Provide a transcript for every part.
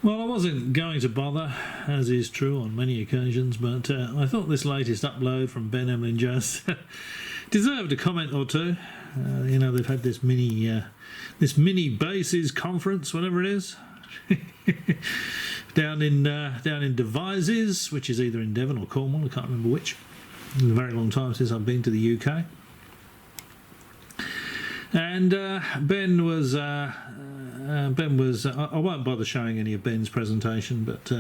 Well, I wasn't going to bother, as is true on many occasions, but I thought this latest upload from Ben Emlyn Jones deserved a comment or two. You know, they've had this mini bases conference, whatever it is, down in Devizes, which is either in Devon or Cornwall. I can't remember which. It's a very long time since I've been to the UK. And Ben was. I won't bother showing any of Ben's presentation, but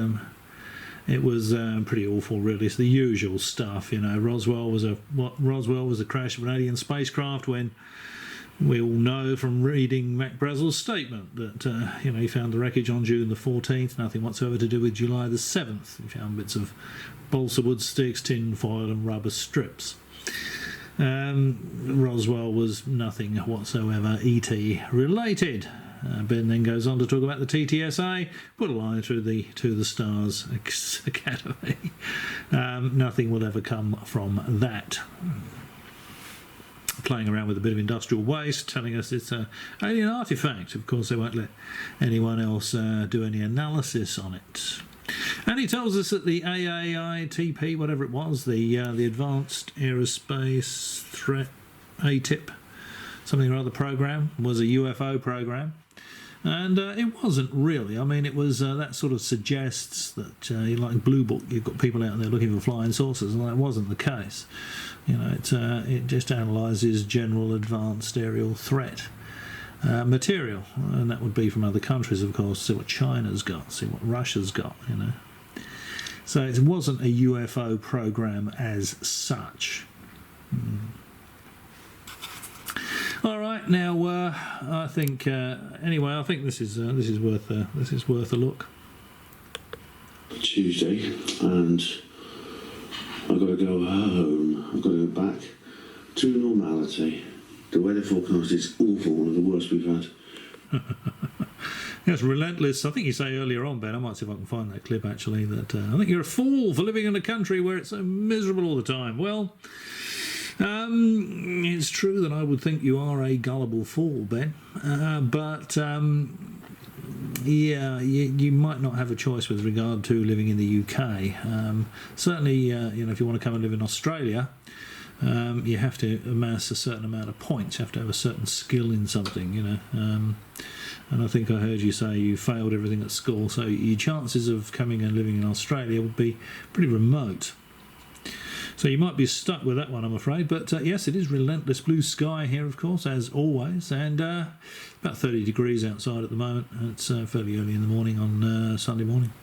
it was pretty awful, really. It's the usual stuff, you know. Roswell was a crash of an alien spacecraft, when we all know from reading Mac Brazel's statement that you know, he found the wreckage on June the 14th, nothing whatsoever to do with July the 7th. He found bits of balsa wood sticks, tin foil, and rubber strips. Roswell was nothing whatsoever ET related. Ben then goes on to talk about the TTSA, put a line through the To the Stars Academy. Nothing will ever come from that. Playing around with a bit of industrial waste, telling us it's an alien artefact. Of course, they won't let anyone else do any analysis on it. And he tells us that the AAITP, whatever it was, the Advanced Aerospace Threat ATIP, something or other program, was a UFO program. And it wasn't really. I mean, it was that sort of suggests that, like Blue Book, you've got people out there looking for flying saucers, and that wasn't the case. You know, it just analyses general advanced aerial threat material, and that would be from other countries, of course. See what China's got, see what Russia's got, you know. So it wasn't a UFO program as such. All right, now I think anyway, I think this is worth a look. Tuesday, and I've got to go home. I've got to go back to normality. The weather forecast is awful, one of the worst we've had. That's relentless. I think you say earlier on, Ben, I might see if I can find that clip actually, that I think you're a fool for living in a country where it's so miserable all the time. Well, it's true that I would think you are a gullible fool, Ben, but yeah, you might not have a choice with regard to living in the UK. Certainly, you know, if you want to come and live in Australia, you have to amass a certain amount of points. You have to have a certain skill in something, you know. And I think I heard you say you failed everything at school, so your chances of coming and living in Australia would be pretty remote. So you might be stuck with that one, I'm afraid. But yes, it is relentless blue sky here, of course, as always. And about 30 degrees outside at the moment. It's fairly early in the morning on Sunday morning.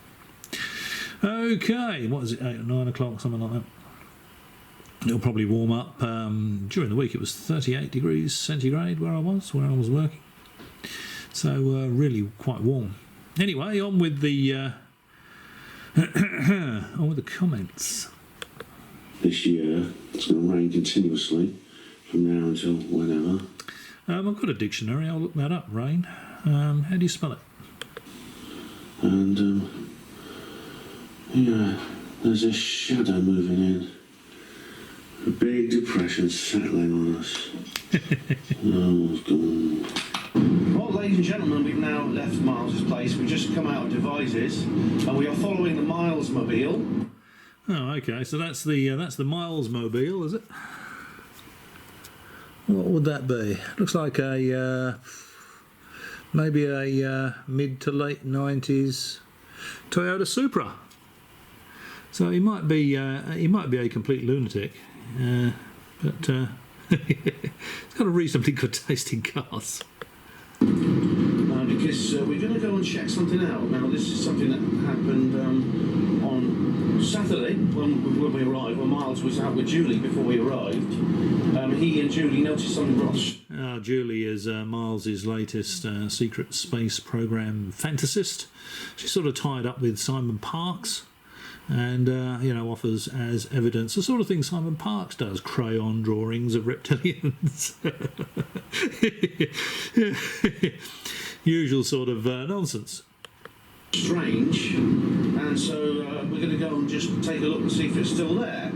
Okay, what is it, 8 or 9 o'clock, something like that. It'll probably warm up. During the week it was 38 degrees centigrade where I was working. So really quite warm. Anyway, on with the comments. This year it's going to rain continuously from now until whenever. I've got a dictionary, I'll look that up. Rain. How do you spell it? And yeah, there's a shadow moving in. A big depression settling on us. Oh, God. Well, ladies and gentlemen, we've now left Miles's place. We've just come out of Devizes, and we are following the Miles Mobile. Oh, okay. So that's the Miles Mobile, is it? What would that be? Looks like a maybe a mid to late 90s Toyota Supra. So he might be a complete lunatic, but he's got a reasonably good taste in cars. Because we're going to go and check something out. Now, this is something that happened on Saturday when we arrived, when Miles was out with Julie before we arrived. He and Julie noticed something wrong. Julie is Miles's latest secret space program fantasist. She's sort of tied up with Simon Parkes, and you know, offers as evidence the sort of thing Simon Parkes does: crayon drawings of reptilians. Usual sort of nonsense. Strange, and so we're going to go and just take a look and see if it's still there.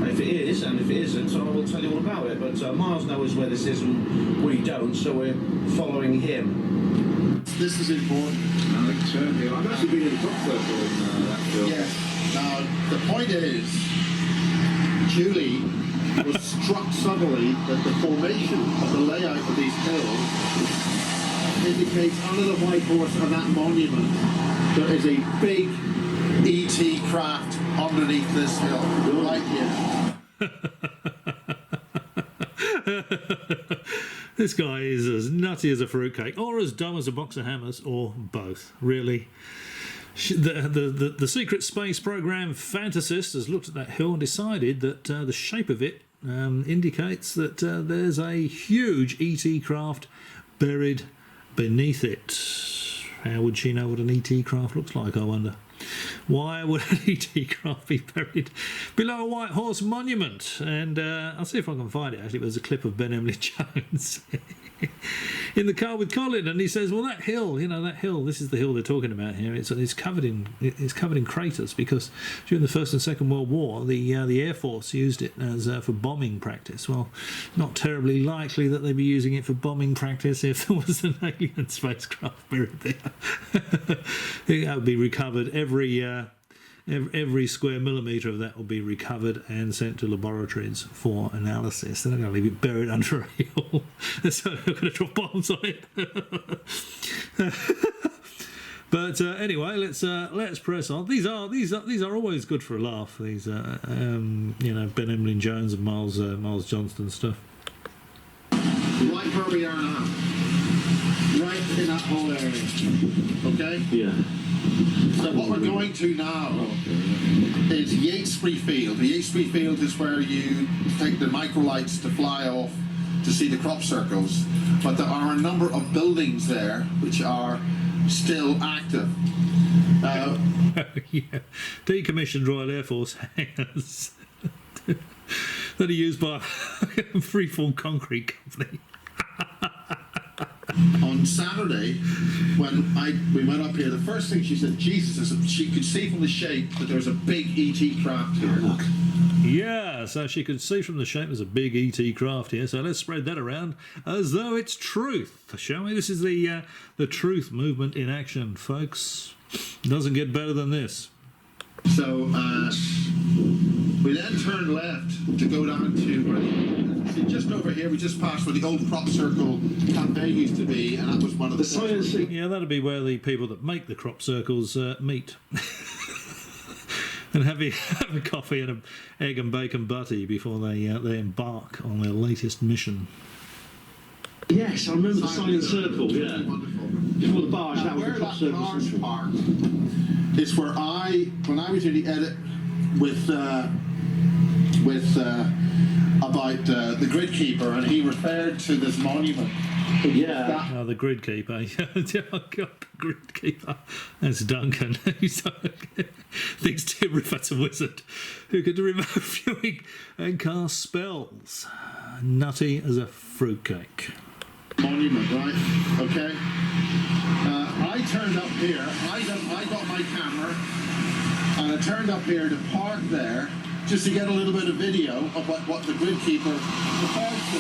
If it is, and if it isn't, I will tell you all about it. But Miles knows where this is and we don't, so we're following him. This is important. big turn here. I've actually been in the crop circle in that film. Yes. Now, the point is, Julie was struck suddenly that the formation of the layout of these hills indicates under the white horse of that monument there is a big ET craft underneath this hill, right here. This guy is as nutty as a fruitcake, or as dumb as a box of hammers, or both, really. The secret space program fantasist has looked at that hill and decided that the shape of it indicates that there's a huge ET craft buried beneath it. How would she know what an ET craft looks like, I wonder? Why would an ET craft be buried below a White Horse monument? And I'll see if I can find it. Actually, there's a clip of Ben Emily Jones in the car with Colin, and he says, "Well, that hill, you know, that hill. This is the hill they're talking about here. It's covered in craters because during the First and Second World War, the Air Force used it as for bombing practice. Well, not terribly likely that they'd be using it for bombing practice if there was an alien spacecraft buried there. That would be recovered every square millimetre of that will be recovered and sent to laboratories for analysis. They're not going to leave it buried under a hill. So they're going to drop bombs on it. But anyway, let's press on. These are always good for a laugh. These Ben Emily Jones and Miles Johnston stuff. Right where we are now. Right in that whole area. Okay? Yeah. So what we're going to now is Yatesbury Field. The Yatesbury Field is where you take the microlights to fly off to see the crop circles. But there are a number of buildings there which are still active. Yeah. Decommissioned Royal Air Force hangars that are used by a freefall concrete company. On Saturday, when we went up here, the first thing she said, Jesus, she could see from the shape that there was a big ET craft here. Look. Yeah, so she could see from the shape there's a big ET craft here. So let's spread that around as though it's truth, shall we? This is the truth movement in action, folks. Doesn't get better than this. So we then turned left to go down to where see, just over here. We just passed where the old crop circle cafe used to be, and that was one of the science. Yeah, that'd be where the people that make the crop circles meet. And have a coffee and an egg and bacon butty before they embark on their latest mission. Yes, I remember the science circle, yeah. Wonderful. Before the barge, that was Where the crop that circle barge central. parked is where when I was doing the edit with about the grid keeper, and he referred to this monument. Yeah. Oh, the grid keeper. Oh, God, the grid keeper. That's Duncan. Thinks Tim Riffat's a wizard who could remote viewing and cast spells. Nutty as a fruitcake. Monument, right? Okay. I turned up here. I got my camera, and I turned up here to park there just to get a little bit of video of what the grid keeper referred to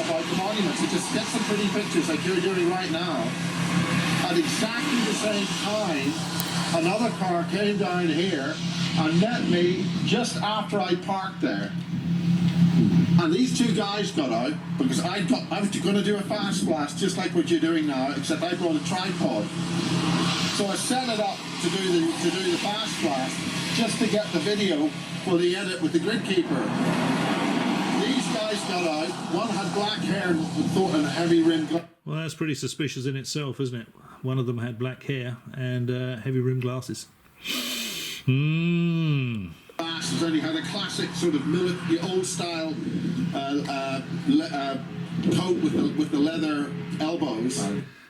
about the monument. So just get some pretty pictures like you're doing right now. At exactly the same time, another car came down here and met me just after I parked there. And these two guys got out because I was going to do a fast blast just like what you're doing now, except I brought a tripod. So I set it up to do the fast blast just to get the video for the edit with the grid keeper. These guys got out. One had black hair and heavy rimmed glasses. Well, that's pretty suspicious in itself, isn't it? One of them had black hair and heavy rimmed glasses. Glasses, and he had a classic sort of old style coat with the leather elbows.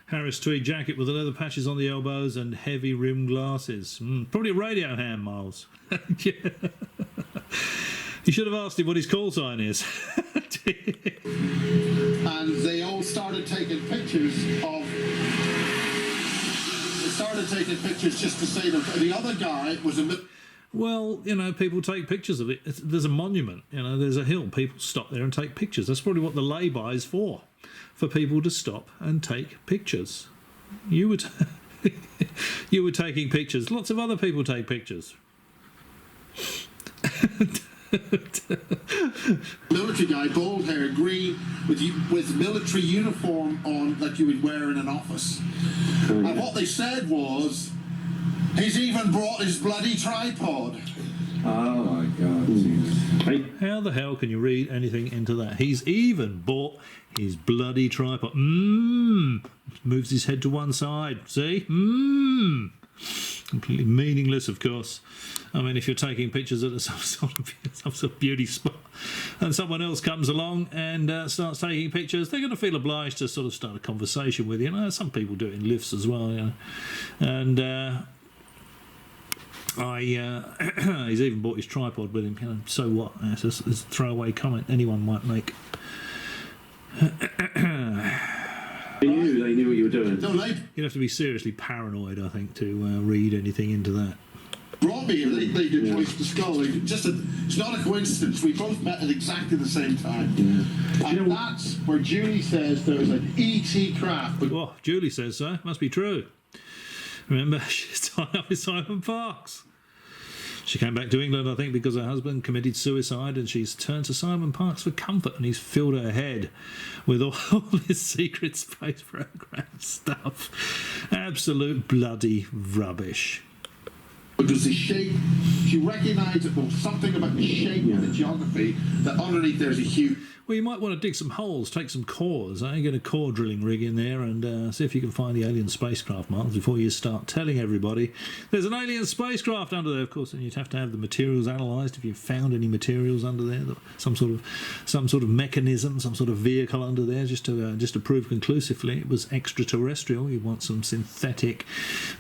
Harris tweed jacket with the leather patches on the elbows and heavy rimmed glasses. Probably a radio hand, Miles. Yeah. You should have asked him what his call sign is. And they all started taking pictures just to say that the other guy was a bit. Well, you know, people take pictures of it. There's a monument, you know, there's a hill. People stop there and take pictures. That's probably what the lay-by is for people to stop and take pictures. You would You were taking pictures. Lots of other people take pictures. Military guy, bald hair, green, with military uniform on that you would wear in an office. And what they said was, he's even brought his bloody tripod. Oh my God. How the hell can you read anything into that? He's even bought his bloody tripod. Moves his head to one side. See? Completely meaningless, of course. I mean, if you're taking pictures at some sort of beauty spot and someone else comes along and starts taking pictures, they're going to feel obliged to sort of start a conversation with you. Some people do it in lifts as well, And he's even bought his tripod with him. So what? It's a throwaway comment anyone might make. They knew what you were doing. No, they You'd have to be seriously paranoid, I think, to read anything into that. brought me here. They did Voice to Skull. It's not a coincidence. We both met at exactly the same time. And that's where Julie says there's an ET craft. Oh, Julie says so. Must be true. Remember, she's tied up with Simon Parkes. She came back to England, I think, because her husband committed suicide, and she's turned to Simon Parkes for comfort, and he's filled her head with all this secret space program stuff. Absolute bloody rubbish. Because the shape, she recognised it was something about the shape and the geography, that underneath there's a huge... Well, you might want to dig some holes, take some cores, get a core drilling rig in there and see if you can find the alien spacecraft, Mark, before you start telling everybody there's an alien spacecraft under there. Of course, and you'd have to have the materials analysed if you found any materials under there, some sort of mechanism, some sort of vehicle under there, just to prove conclusively it was extraterrestrial. You want some synthetic,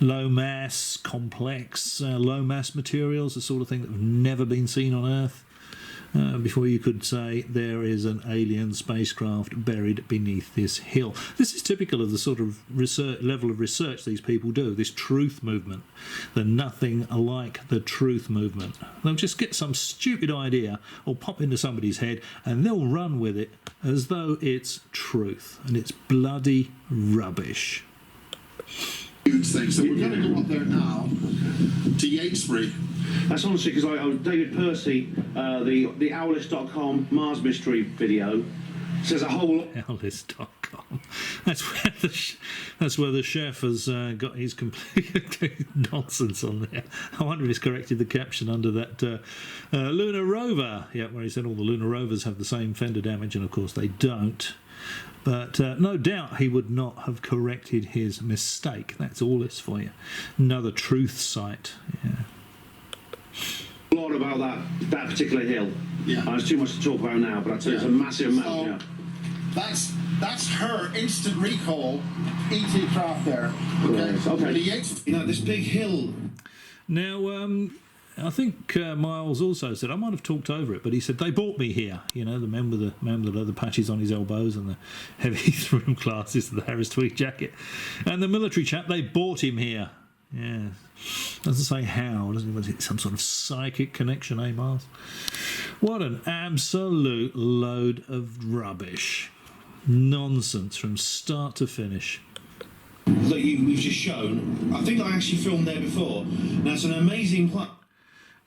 low mass, complex, low mass materials, the sort of thing that have never been seen on Earth. Before you could say there is an alien spacecraft buried beneath this hill. This is typical of the sort of level of research these people do, this truth movement. They're nothing like the truth movement. They'll just get some stupid idea or pop into somebody's head and they'll run with it as though it's truth. And it's bloody rubbish. huge thing. So we're going to go up there now to Yatesbury. That's honestly because David Percy, the Owlist.com Mars Mystery video, says a whole... Owlist.com. That's where the chef has got his complete nonsense on there. I wonder if he's corrected the caption under that lunar rover. Yeah, where he said all the lunar rovers have the same fender damage, and of course they don't. But no doubt he would not have corrected his mistake. That's all this for you. Another truth site. Yeah. A lot about that particular hill. Yeah. There's too much to talk about now, but I'd say it's a massive amount. So, that's her instant recall ET craft there. Okay. Right, okay. The Yatesbury, This big hill. Now, I think Miles also said, I might have talked over it, but he said they bought me here. You know, the man with the patches on his elbows and the heavy through glasses and the Harris tweed jacket, and the military chap, they bought him here. Yeah, doesn't say how. Doesn't it? It's some sort of psychic connection, eh, Miles? What an absolute load of rubbish, nonsense from start to finish. That we've just shown. I think I actually filmed there before. Now it's an amazing plot.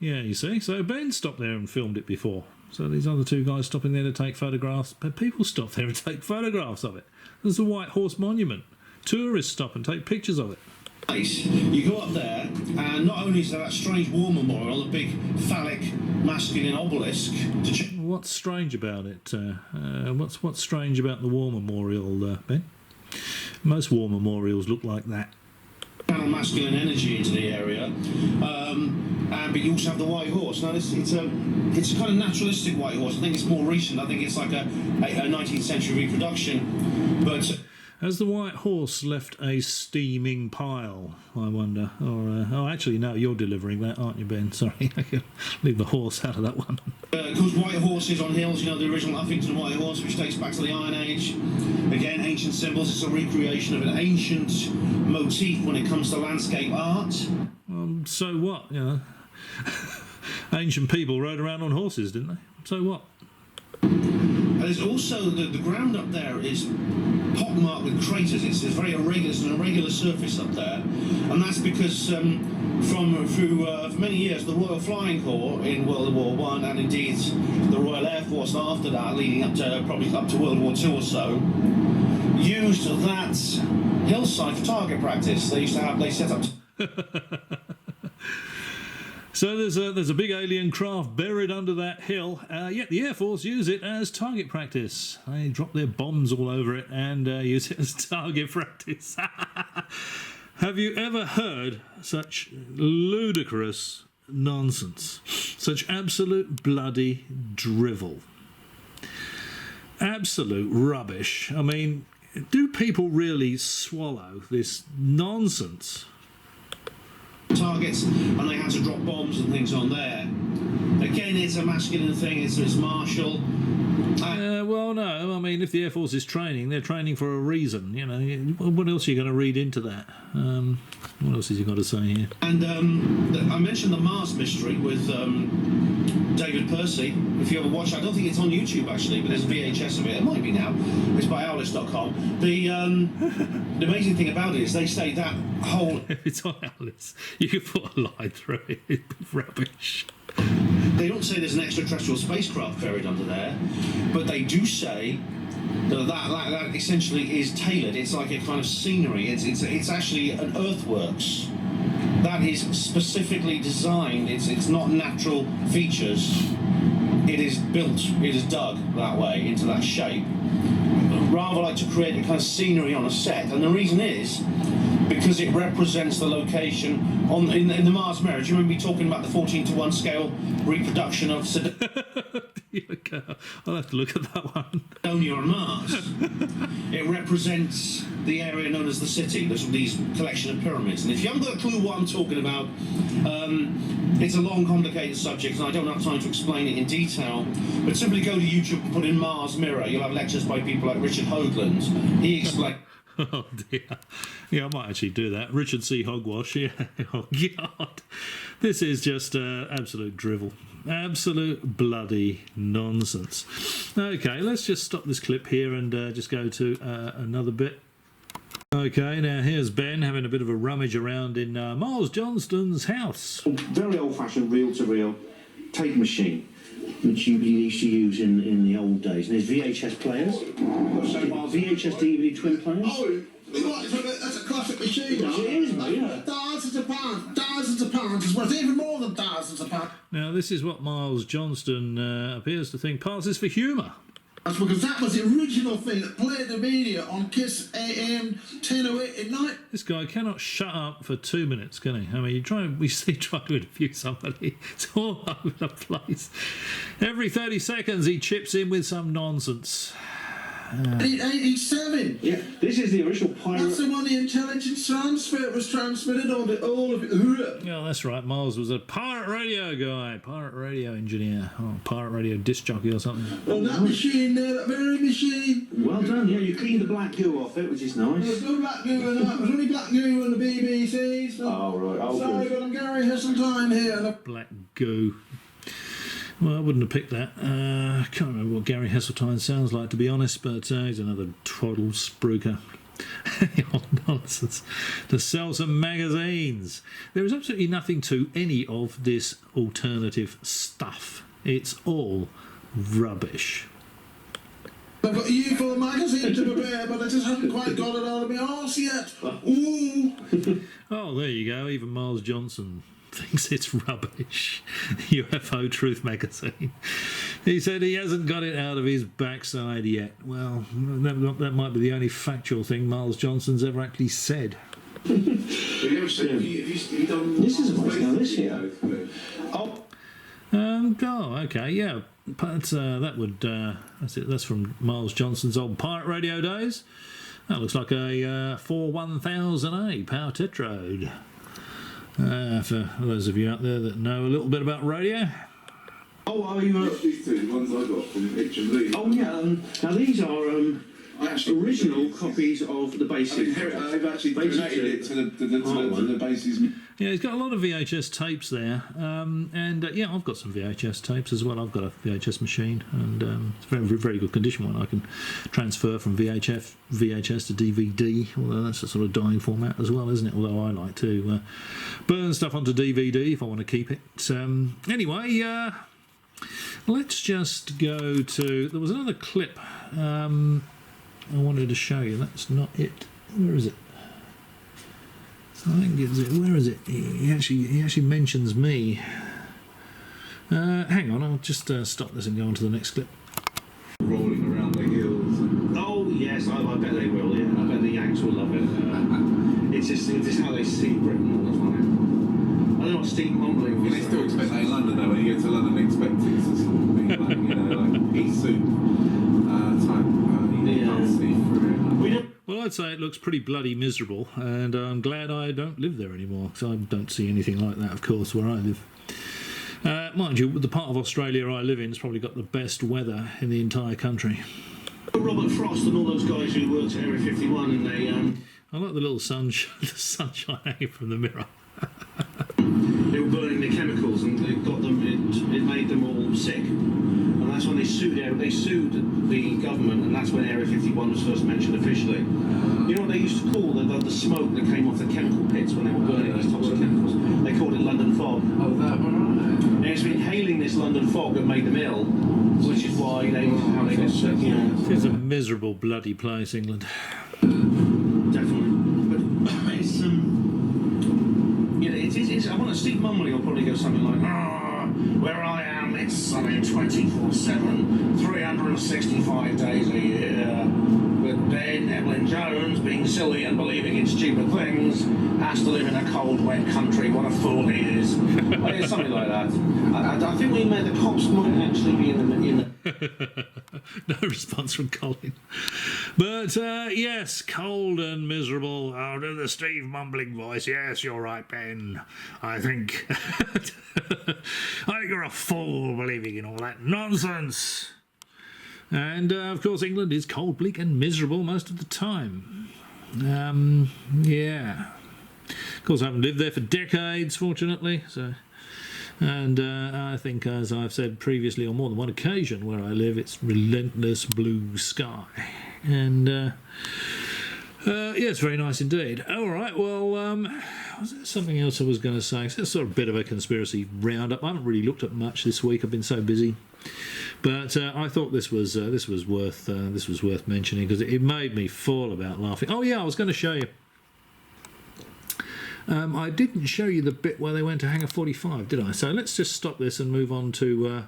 Yeah, you see. So Ben stopped there and filmed it before. So these other two guys stopping there to take photographs. But people stop there and take photographs of it. There's the White Horse Monument. Tourists stop and take pictures of it. You go up there, and not only is there that strange war memorial, a big phallic masculine obelisk. What's strange about it? What's strange about the war memorial, Ben? Most war memorials look like that. Channel masculine energy into the area, but you also have the White Horse. Now it's a kind of naturalistic White Horse. I think it's more recent. I think it's like a 19th century reproduction, but. Has the White Horse left a steaming pile, I wonder? Or actually, no, you're delivering that, aren't you, Ben? Sorry, leave the horse out of that one. Because White Horses on hills, you know, the original Uffington White Horse, which dates back to the Iron Age. Again, ancient symbols. It's a recreation of an ancient motif when it comes to landscape art. So what, you know? Ancient people rode around on horses, didn't they? So what? And there's also the ground up there is pockmarked with craters. It's very irregular. It's an irregular surface up there, and that's because for many years the Royal Flying Corps in World War One, and indeed the Royal Air Force after that, leading up to probably up to World War Two or so, used that hillside for target practice. They set up. So there's a big alien craft buried under that hill, yet the Air Force use it as target practice. They drop their bombs all over it and use it as target practice. Have you ever heard such ludicrous nonsense? Such absolute bloody drivel. Absolute rubbish. I mean, do people really swallow this nonsense? Targets, and they had to drop bombs and things on there. Again, it's a masculine thing. It's martial. Well, no. I mean, if the Air Force is training, they're training for a reason. You know, what else are you going to read into that? What else has he got to say here? And I mentioned the Mars mystery with David Percy. If you ever watch, I don't think it's on YouTube actually, but there's a VHS of it. It might be now. It's by Owlist.com. The amazing thing about it is they say that whole. If it's on Alice, you can put a line through it. It'd be rubbish. They don't say there's an extraterrestrial spacecraft buried under there, but they do say that essentially is tailored. It's like a kind of scenery. It's actually an earthworks that is specifically designed. It's not natural features. It is built. It is dug that way into that shape, rather like to create a kind of scenery on a set. And the reason is because it represents the location in the Mars mirror. Do you remember me talking about the 14:1 scale reproduction of I'll have to look at that one. Sidonia on Mars? It represents the area known as the city. There's these collection of pyramids. And if you haven't got a clue what I'm talking about, it's a long, complicated subject, and I don't have time to explain it in detail. But simply go to YouTube and put in Mars mirror. You'll have lectures by people like Richard Hoagland. He explains. Oh dear. Yeah, I might actually do that. Richard C. Hogwash, yeah. Oh God. This is just absolute drivel. Absolute bloody nonsense. Okay, let's just stop this clip here and just go to another bit. Okay, now here's Ben having a bit of a rummage around in Miles Johnston's house. Very old-fashioned reel-to-reel tape machine, which you used to use in the old days. And there's VHS players, VHS DVD twin players. Oh, that's a classic machine. It is, mate, yeah. Thousands of pounds. It's worth even more than thousands of pounds. Now, this is what Miles Johnston appears to think passes for humour. That's because that was the original thing that played the media on Kiss AM 10:08 at night. This guy cannot shut up for 2 minutes, can he? I mean, we see try to interview somebody, it's all over the place. Every 30 seconds he chips in with some nonsense. 87. Yeah, this is the original pirate. That's the one the intelligence transfer was transmitted on to all of it. Yeah, that's right. Miles was a pirate radio guy, pirate radio engineer, pirate radio disc jockey or something. And that machine there, that very machine. Well done, yeah, you cleaned the black goo off it, which is nice. There's no black goo in that. There's only black goo in the BBC. So Oh, right. Oh, sorry, good. but I'm Gary Heseltine here. Black goo. Well, I wouldn't have picked that. I can't remember what Gary Heseltine sounds like, to be honest, but he's another twaddle spruiker. Nonsense. To sell some magazines. There is absolutely nothing to any of this alternative stuff. It's all rubbish. I've got a UFO magazine to prepare, but I just haven't quite got it out of my arse yet. Ooh. Oh, there you go. Even Miles Johnson thinks it's rubbish. UFO Truth magazine. He said he hasn't got it out of his backside yet. Well, that might be the only factual thing Miles Johnson's ever actually said. Have you ever seen? Have you done? This is amazing. Now, this here. Oh, okay, yeah. But that would that's it. That's from Miles Johnson's old pirate radio days. That looks like a 41000A power tetrode. For those of you out there that know a little bit about radio. Oh, are you? These two, the ones I got from HMV. Oh, yeah. Now these are I actually original copies of the Bases. I've actually donated it to the Bases. Yeah, he's got a lot of VHS tapes there, yeah, I've got some VHS tapes as well. I've got a VHS machine, and it's a very, very good condition one. I can transfer from VHS to DVD, although that's a sort of dying format as well, isn't it? Although I like to burn stuff onto DVD if I want to keep it. Anyway, let's just go to... There was another clip I wanted to show you. That's not it. Where is it? I think it's it. Where is it? He actually mentions me. Hang on, I'll just stop this and go on to the next clip. Rolling around the hills. Oh yes, I bet they will. Yeah, I bet the Yanks will love it. It's just how they see Britain all the time. I don't know what Steve Mumbling was. They still expect that in London though. When you get to London, they expect it to sort of be like, like pea soup type. You can't see through it. Well, I'd say it looks pretty bloody miserable, and I'm glad I don't live there anymore, because I don't see anything like that, of course, where I live. Mind you, the part of Australia I live in has probably got the best weather in the entire country. Robert Frost and all those guys who worked at Area 51, and they I like the little sunshine hanging from the mirror. they were burning the chemicals, and they got them. It made them all sick, and that's when they sued the government, and that's when Area 51 was first mentioned officially. You know what they used to call the smoke that came off the chemical pits when they were burning these toxic chemicals? They called it London fog. Oh, that one, right. And it's been inhaling this London fog that made them ill, which is why they got sick. Yeah, It's a miserable bloody place, England. definitely. But it's it's I want to. Steve Mumley will probably go something like, where I am, it's sunny 24/7, 365 days a year. But Ben Evelyn Jones, being silly and believing in stupid things, has to live in a cold, wet country. What a fool he is. Well, it's something like that. I think we made the cops might actually be in the No response from Colin. But, yes, cold and miserable. I'll do the Steve mumbling voice. Yes, you're right, Ben. I think you're a fool believing in all that nonsense. And, of course, England is cold, bleak and miserable most of the time. Yeah. Of course, I haven't lived there for decades, fortunately, so... And I think, as I've said previously on more than one occasion, where I live, it's relentless blue sky. And, yeah, it's very nice indeed. All right, well, was there something else I was going to say? It's sort of a bit of a conspiracy roundup. I haven't really looked at much this week. I've been so busy. But I thought this was worth mentioning, because it made me fall about laughing. Oh, yeah, I was going to show you. I didn't show you the bit where they went to Hangar 45, did I? So let's just stop this and move on to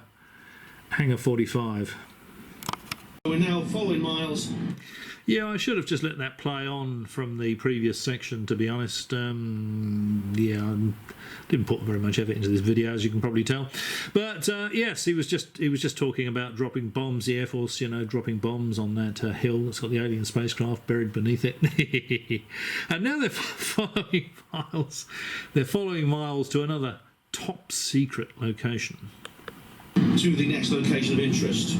Hangar 45. We're now following Miles. Yeah, I should have just let that play on from the previous section, to be honest. Yeah, I didn't put very much effort into this video, as you can probably tell. But yes, he was just talking about dropping bombs, the Air Force, dropping bombs on that hill that's got the alien spacecraft buried beneath it. And now they're following Miles. They're following Miles to another top secret location. To the next location of interest.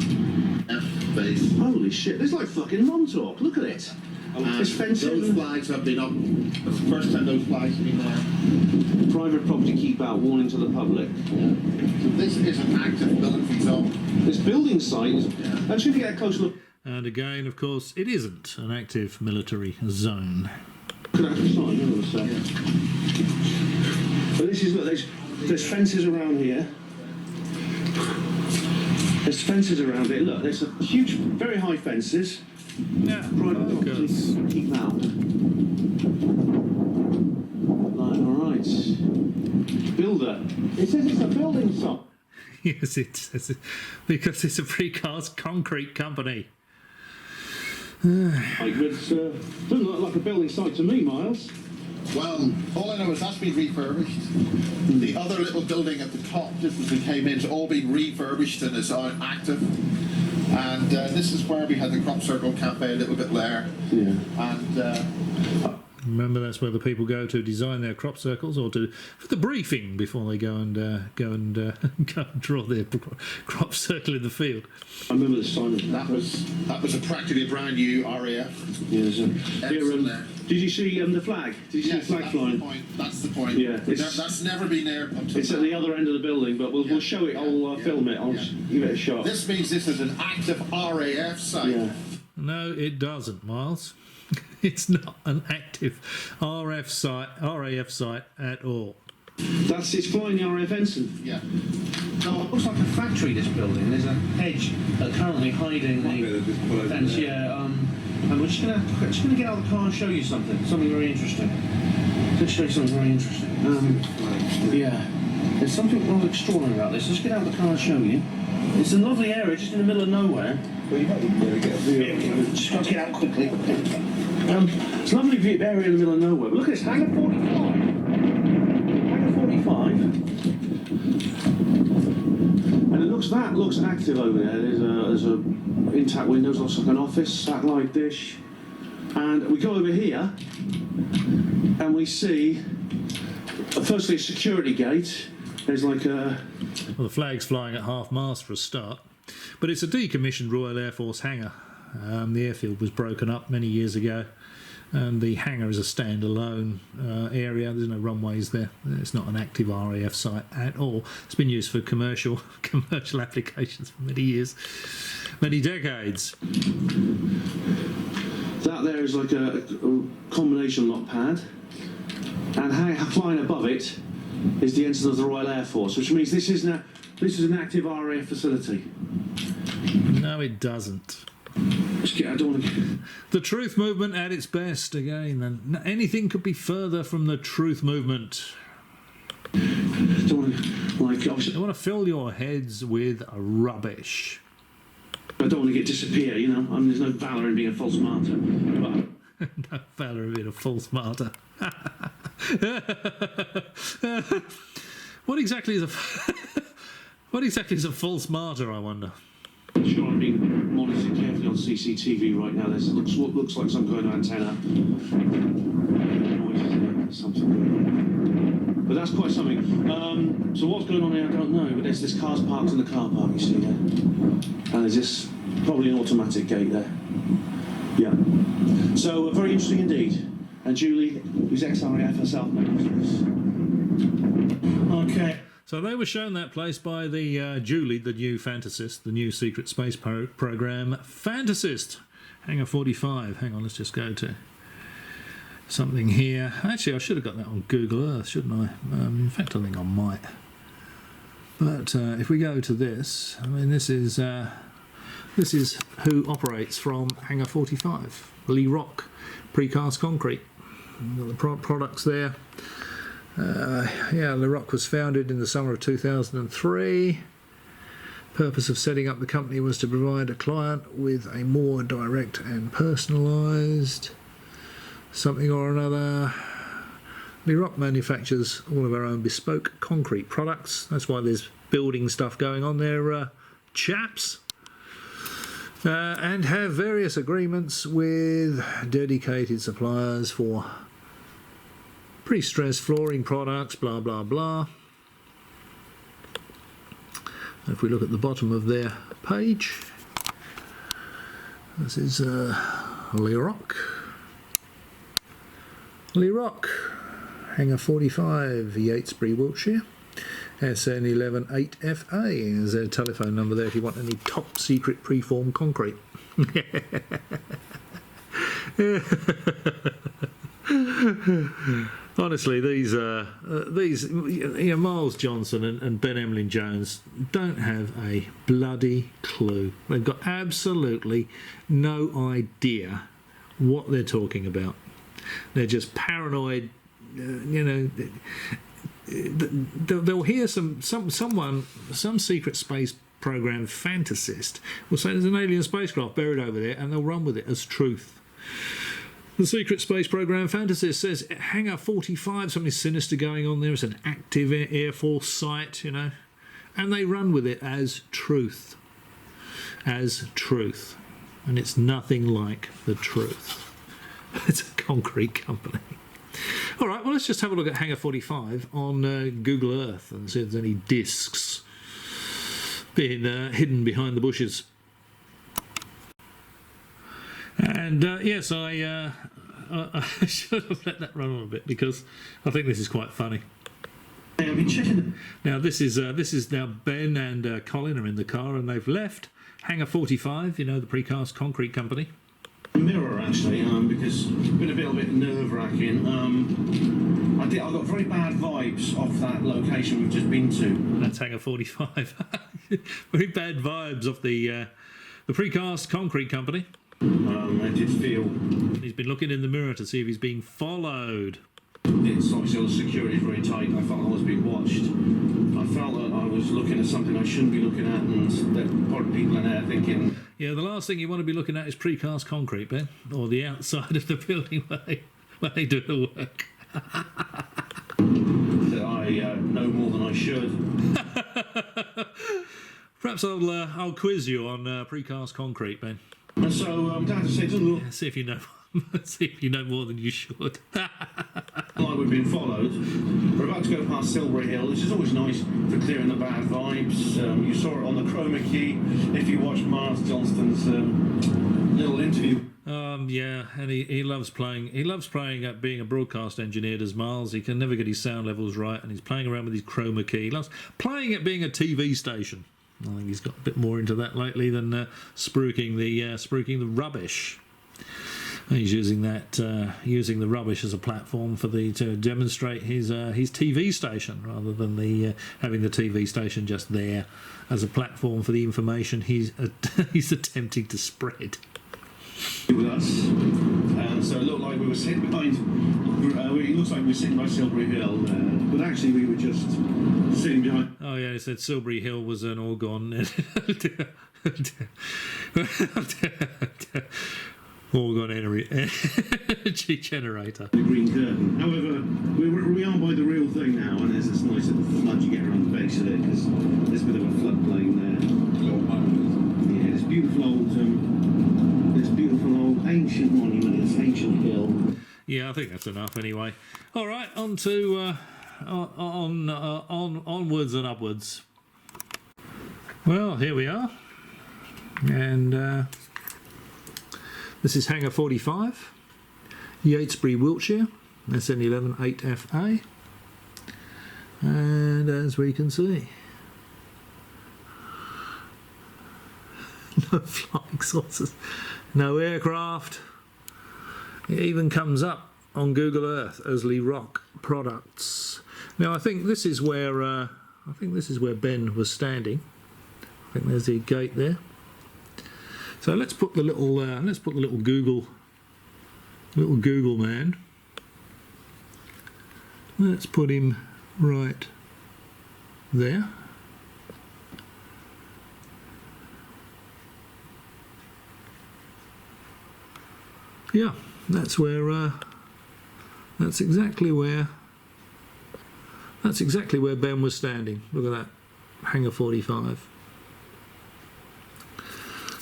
Base. Holy shit, there's like fucking Montauk, look at it. There's fencing. Those flags have been up. That's the first time those flags have been there. Private property keep out, warning to the public. Yeah. So this is an active military zone. This building site is... Yeah. Actually, if you get a close look... And again, of course, it isn't an active military zone. Could I have a sign? Hang on a sec. But this is... Look, there's fences around here. There's fences around it. Look, there's a huge, very high fences. Yeah, Private property keep out. Right, all right. Builder. It says it's a building site. Yes, it says it, because it's a precast concrete company. Like, doesn't look like a building site to me, Miles. Well, all I know is that's been refurbished. The other little building at the top, just as we came in, has all been refurbished and is active. And this is where we had the Crop Circle Cafe a little bit there. Yeah. And Remember, that's where the people go to design their crop circles, or for the briefing before they go and go and draw their crop circle in the field. I remember the sign of That was a practically brand new RAF. Yeah, there's a, Excellent there. did you see the flag? Did you see the flag that's flying? the point. That's the point. Yeah, That's never been there up to It's at the other end of the building, but we'll show it. I'll film it. I'll give it a shot. This means this is an active RAF site. Yeah. No, it doesn't, Miles. It's not an active RAF site at all. It's flying the RAF ensign. Yeah. No, it looks like a factory, this building. There's a hedge currently hiding Better just pull the over fence. there. Yeah, and we're just gonna get out of the car and show you something very interesting. Let's show you something very interesting. Yeah, there's something rather extraordinary about this. Let's get out of the car and show you. It's a lovely area, just in the middle of nowhere. Well, you might be able to get a view. Just got to get out quickly. It's a lovely area in the middle of nowhere. But look at this, Hangar 45. Hangar 45. And that looks active over there. There's a intact windows, looks like an office, satellite dish. And we go over here and we see, firstly, a security gate. There's like a... Well, the flag's flying at half-mast for a start, but it's a decommissioned Royal Air Force hangar. The airfield was broken up many years ago, and the hangar is a standalone area. There's no runways there. It's not an active RAF site at all. It's been used for commercial applications for many years, many decades. That there is like a combination lock pad, and flying above it is the ensign of the Royal Air Force, which means this is an active RAF facility. No, it doesn't. I don't want to... The truth movement at its best again, and anything could be further from the truth movement. I don't want to, They want to fill your heads with rubbish. I don't want to disappear, you know. I mean, there's no valour in being a false martyr. But No valour in being a false martyr. What exactly is a false martyr, I wonder? I'm sure I'm being monitored carefully on CCTV right now. There's what looks like some kind of antenna. Noises there, something going on. But that's quite something. So what's going on here, I don't know. But there's this car's parked in the car park, you see there. And there's this, probably an automatic gate there. Yeah. So very interesting indeed. And Julie, who's ex-RAF herself, Okay. So they were shown that place by the Julie, the new fantasist, the new secret space program fantasist. Hangar 45. Hang on, let's just go to something here. Actually, I should have got that on Google Earth, shouldn't I? In fact, I think I might. But if we go to this, I mean, this is who operates from Hangar 45. Lee Rock, precast concrete. Got the products there. Le Rock was founded in the summer of 2003. Purpose of setting up the company was to provide a client with a more direct and personalised something or another. Le Rock manufactures all of our own bespoke concrete products. That's why there's building stuff going on there, chaps. And have various agreements with dedicated suppliers for pre-stressed flooring products, blah blah blah. If we look at the bottom of their page, this is Lee Rock, Hangar 45, Yatesbury, Wiltshire, SN 118FA is their telephone number there if you want any top secret preformed concrete. Honestly, these Miles Johnston and Ben Emlyn Jones don't have a bloody clue. They've got absolutely no idea what they're talking about. They're just paranoid. They'll hear some secret space program fantasist will say there's an alien spacecraft buried over there, and they'll run with it as truth. The secret space program fantasist says Hangar 45, something sinister going on there. It's an active Air Force site, you know, and they run with it as truth, and it's nothing like the truth. It's a concrete company. All right, well, let's just have a look at Hangar 45 on Google Earth and see if there's any discs being hidden behind the bushes. And yes, I should have let that run on a bit because I think this is quite funny. Now this is now Ben and Colin are in the car and they've left Hangar 45, you know, the precast concrete company. Mirror actually, because it's been a little bit nerve-wracking. I got very bad vibes off that location we've just been to. That's Hangar 45. Very bad vibes off the precast concrete company. I did feel He's been looking in the mirror to see if he's being followed. it's obviously all the security is very tight. I felt I was being watched. I felt that I was looking at something I shouldn't be looking at, and there were probably people in there thinking. Yeah, the last thing you want to be looking at is precast concrete, Ben, or the outside of the building where they do the work. That I know more than I should. Perhaps I'll quiz you on precast concrete, Ben. And so I'm glad to say it doesn't look See if you know. See if you know more than you should. like we've been followed. We're about to go past Silbury Hill, which is always nice for clearing the bad vibes. You saw it on the chroma key if you watched Mars Johnston's little interview. Yeah, and he loves playing. He loves playing at being a broadcast engineer, does Miles. He can never get his sound levels right, and he's playing around with his chroma key. He loves playing at being a TV station. I think he's got a bit more into that lately than spruiking the rubbish. He's using using the rubbish as a platform to demonstrate his TV station, rather than having the TV station just there as a platform for the information he's attempting to spread. With us, so it looked like we were sitting behind. It looks like we were sitting by Silbury Hill, but actually we were just sitting behind. Oh yeah, he said Silbury Hill was an all gone. Orgon energy generator. The green curtain. However, we are by the real thing now, and there's this nice little flood you get around the base of it because there's a bit of a floodplain there. Yeah, this beautiful old ancient monument, this ancient hill. Yeah, I think that's enough anyway. All right, on to onwards and upwards. Well, here we are, and. This is Hangar 45, Yatesbury, Wiltshire, SN11 8FA, and as we can see, no flying saucers, no aircraft. It even comes up on Google Earth as Lee Rock Products. Now I think this is where Ben was standing. I think there's the gate there. So let's put the little Google man. Let's put him right there. Yeah, that's where. That's exactly where Ben was standing. Look at that, Hangar 45.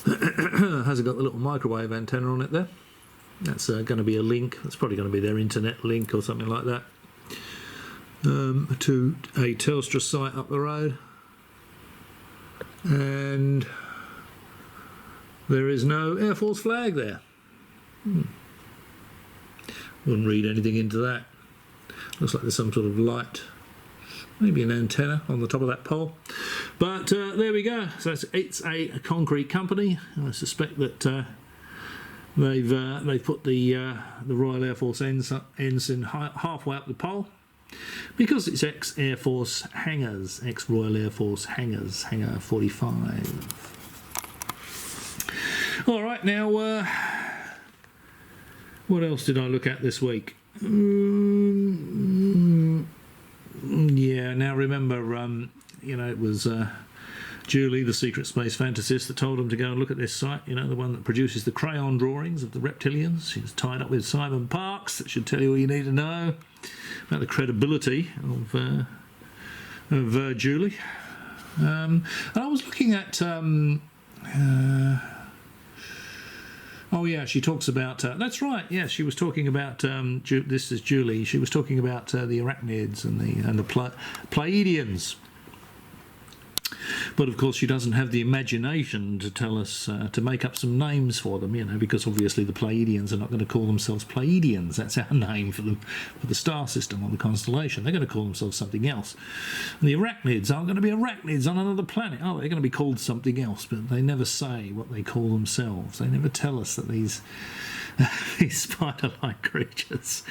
Has it got the little microwave antenna on it there? That's going to be a link. That's probably going to be their internet link or something like that to a Telstra site up the road. And there is no Air Force flag there. Wouldn't read anything into that. Looks like there's some sort of light, maybe an antenna on the top of that pole. But there we go. So it's a concrete company. I suspect that they've put the Royal Air Force ensign halfway up the pole because it's ex-Air Force hangars, ex-Royal Air Force hangars, Hangar 45. All right, now what else did I look at this week? Yeah, now remember, it was Julie, the secret space fantasist, that told him to go and look at this site, the one that produces the crayon drawings of the reptilians. She was tied up with Simon Parkes. That should tell you all you need to know about the credibility of Julie. And I was looking at... I Oh yeah, she talks about. That's right. Yeah, she was talking about. This is Julie. She was talking about the arachnids and the Pleiadians. But of course, she doesn't have the imagination to tell us to make up some names for them, because obviously the Pleiadians are not going to call themselves Pleiadians. That's our name for them, for the star system or the constellation. They're going to call themselves something else. And the arachnids aren't going to be arachnids on another planet. Oh, they're going to be called something else, but they never say what they call themselves. They never tell us that these spider-like creatures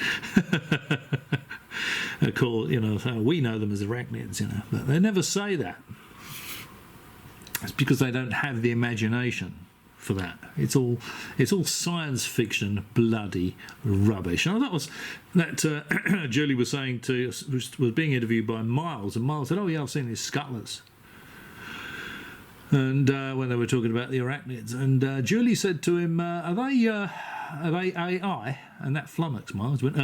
are called, we know them as arachnids, but they never say that. It's because they don't have the imagination for that. It's all science fiction, bloody rubbish. And that Julie was saying was being interviewed by Miles, and Miles said, "Oh yeah, I've seen these scuttlers." And when they were talking about the arachnids, and Julie said to him, "Are they AI?" And that flummoxed Miles went,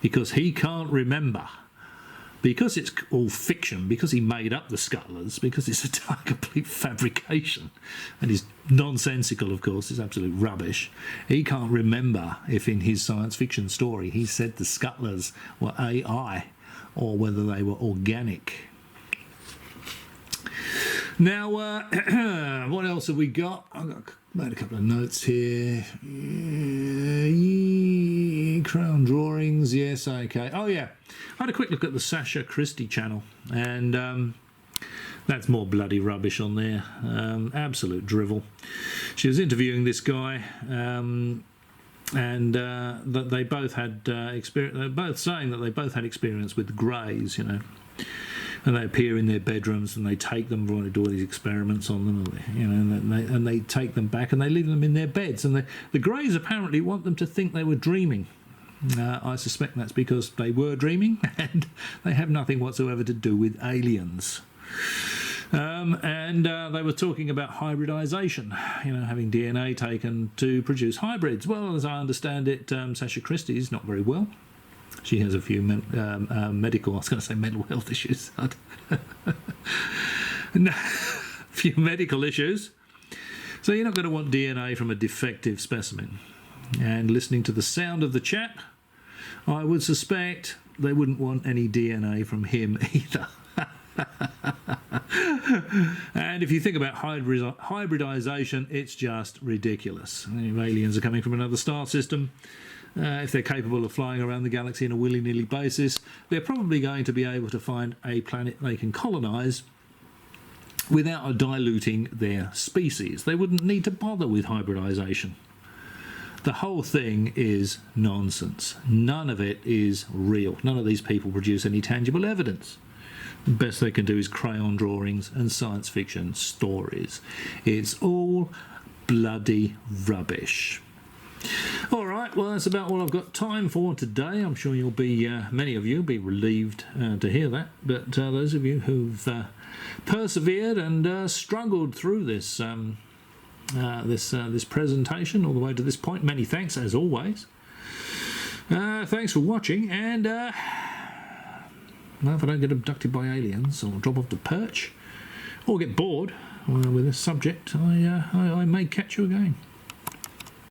because he can't remember. Because it's all fiction, because he made up the scuttlers, because it's a complete fabrication and is nonsensical, of course, it's absolute rubbish. He can't remember if in his science fiction story he said the scuttlers were AI or whether they were organic. Now, what else have we got? I've made a couple of notes here. Crown drawings, yes, okay. Oh, yeah. I had a quick look at the Sasha Christie channel, and that's more bloody rubbish on there. Absolute drivel. She was interviewing this guy, and that they both had experience. They're both saying that they both had experience with greys, and they appear in their bedrooms and they take them, want to do all these experiments on them, and they take them back and they leave them in their beds. And the greys apparently want them to think they were dreaming. I suspect that's because they were dreaming and they have nothing whatsoever to do with aliens. And they were talking about hybridization, having DNA taken to produce hybrids. Well, as I understand it, Sasha Christie is not very well. She has a few medical, I was going to say mental health issues. No, a few medical issues. So you're not going to want DNA from a defective specimen. And listening to the sound of the chap, I would suspect they wouldn't want any DNA from him either. And if you think about hybridization, it's just ridiculous. If aliens are coming from another star system, if they're capable of flying around the galaxy on a willy-nilly basis, they're probably going to be able to find a planet they can colonise without diluting their species. They wouldn't need to bother with hybridisation. The whole thing is nonsense. None of it is real. None of these people produce any tangible evidence. The best they can do is crayon drawings and science fiction stories. It's all bloody rubbish. All right, well, that's about all I've got time for today. I'm sure you'll be, many of you will be relieved to hear that. But those of you who've persevered and struggled through this this presentation all the way to this point, many thanks as always. Thanks for watching, and well, if I don't get abducted by aliens or drop off the perch or get bored with this subject, I may catch you again.